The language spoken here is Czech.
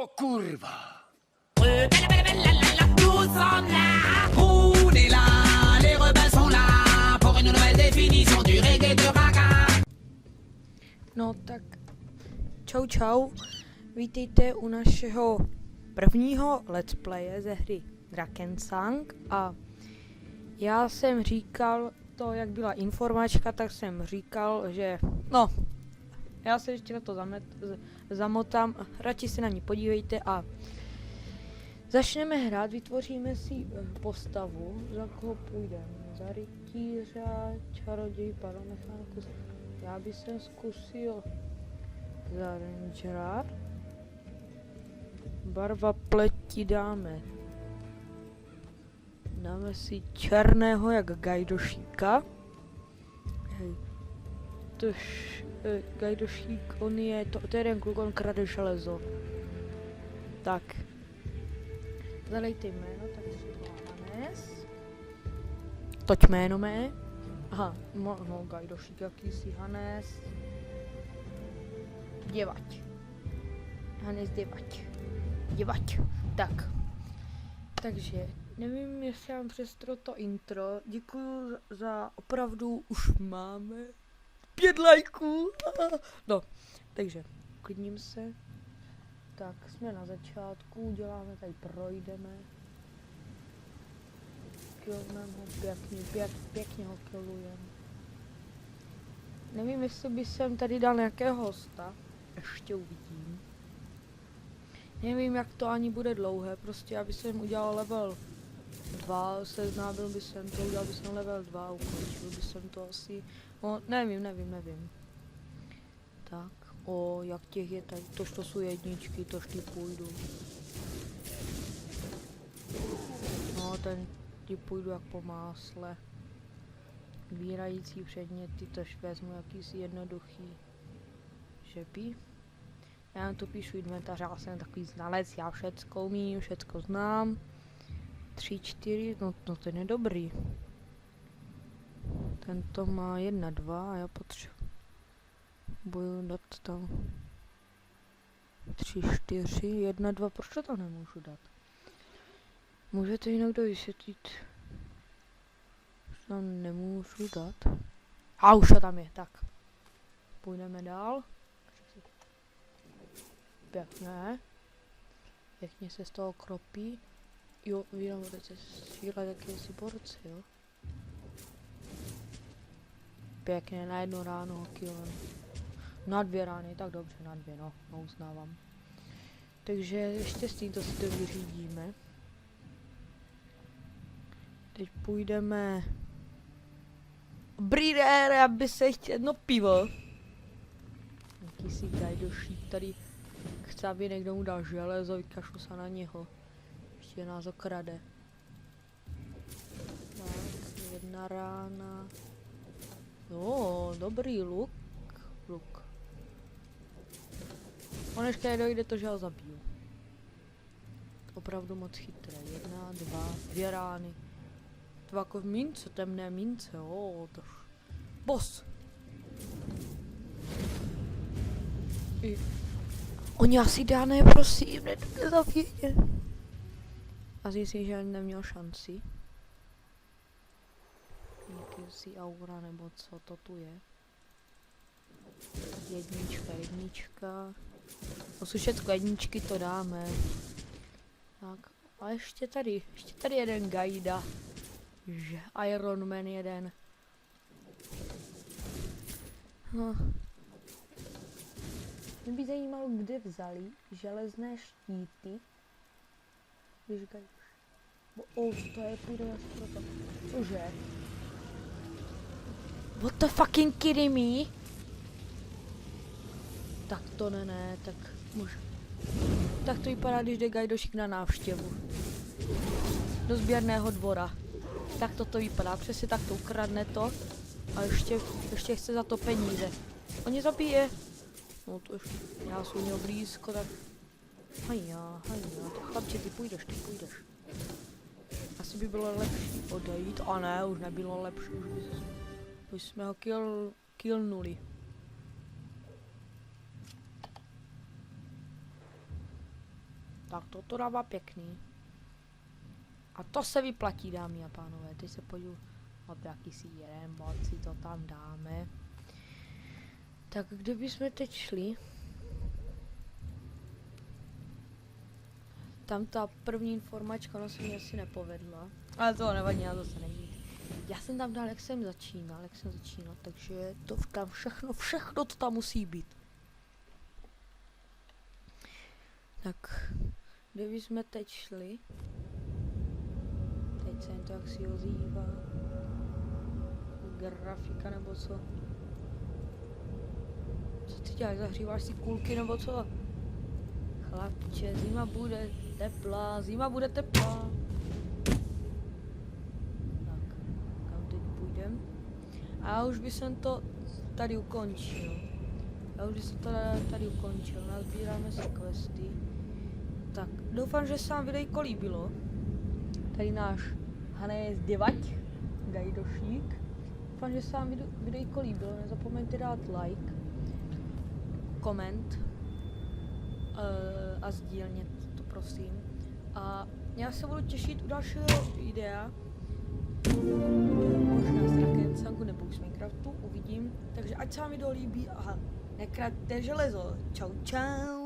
Oh kurva! Tous en là, on est là, les rebelles sont là pour une nouvelle définition du reggae de raga. No tak, čau čau, vítejte u našeho prvního let's playe ze hry Drakensang a já jsem říkal to, jak byla informačka, tak jsem říkal, že no, já se ještě na to zamotám, radši se na ní podívejte a začneme hrát, vytvoříme si postavu, za koho půjdeme, za rytíře, čaroděj, paromechanikus. Já bych se zkusil za rangera. Barva pleti dáme si černého jak Gajdošíka. Gajdošík, on je, to je jeden kluk, on krade železo. Tak. Zadejte jméno, tak třeba Hanes. Toť jméno mé. Aha, no Gajdošík jakýsi, Hanes. Děvať. Hanes děvať. Děvať. Tak. Takže, nevím, jestli mám přestro to intro. Děkuju za opravdu, už máme 5 lajků. No, takže, klidním se. Tak, jsme na začátku, děláme tady, projdeme. Killneme ho pěkně ho killujeme. Nevím, jestli by jsem tady dal nějakého hosta. Ještě uvidím. Nevím, jak to ani bude dlouhé, prostě aby jsem udělal level 2, seznámil by jsem to, udělal by jsem level 2, ukončil by jsem to asi. No, nevím. Tak, jak těch je tady, to jsou jedničky, tož ty půjdu. No, ten ty půjdu jak po másle. Vírající předměty, tož vezmu jakýsi jednoduchý žepy. Já to píšu inventář, já jsem takový znalec, já všecko umím, všecko znám. 3, 4, no ten je dobrý. Tento má 1, 2 a já potřebuji dát tam 3, 4, 1, 2, proč to tam nemůžu dát? Můžete ji někdo vysvětlit? Tam nemůžu dát. A už to tam je, tak. Půjdeme dál. Pěkné. Pěkně se z toho kropí. Jo, vím, budete střílet jakýsi borci, jo. Pěkně, na jedno ráno ho killem. Na 2 rány, tak dobře, na 2, no uznávám. Takže ještě s tímto si to vyřídíme. Teď půjdeme... Breeder, aby se chtěl jedno pivo. Jakýsi Gajdošík tady chce, aby někdo mu dal železo, vykašlu se na něho. Ještě nás okrade. Tak, 1 rána. Jo, dobrý luk. Konečně dojde to, že ho zabiju. Opravdu moc chytré. 1, 2 rány. 2 jako mince, temné mince, to boss. Oni asi dáne, prosím, nezabijte. Asi si, že neměl šanci. Jakýsi aura, nebo co to tu je. Jednička. To jsou všechno jedničky, to dáme. Tak, a ještě tady jeden Gajda. Že Iron Man jeden. Mě by zajímalo, kde vzali železné štíty. Když to je, půjde asi proto. Cože? What the fucking kidding me? Tak to ne, tak můžu. Tak to vypadá, když jde Gajdošík na návštěvu. Do sběrného dvora. Tak toto vypadá, přesně tak to ukradne to. A ještě chce za to peníze. On je zabije. No to ještě, já jsem u něho blízko, tak... Hajja, tak chlapče, ty půjdeš. Asi by bylo lepší odejít, a ne, už nebylo lepší, už jsme ho killnuli. Tak toto dává pěkný. A to se vyplatí, dámy a pánové. Teď se podívu, jaký si jeden bod si to tam dáme. Tak kdybychom teď šli, tam ta první informačka, ona se mi asi nepovedla. Ale to nevadí, já to se neví. Já jsem tam dal, jak jsem začínal, takže to tam všechno to tam musí být. Tak, kdyby jsme teď šli, teď se jen to jak si ozývá, grafika nebo co? Co ty děláš, zahříváš si kulky nebo co? Chlapče, zima bude teplá. Tak, kam teď půjdem? A já už bych jsem to tady ukončil. Nazbíráme si questy. Tak, doufám, že se vám videjko líbilo. Tady náš Hanez Devať, Gajdošík. Doufám, že se vám videjko líbilo. Nezapomeňte dát like, koment a sdílněte to, prosím. A já se budu těšit u dalšího videa. Možná z Drakenshangu nebo z Minecraftu, uvidím. Takže ať se vám video líbí a nekraťte železo. Čau, čau.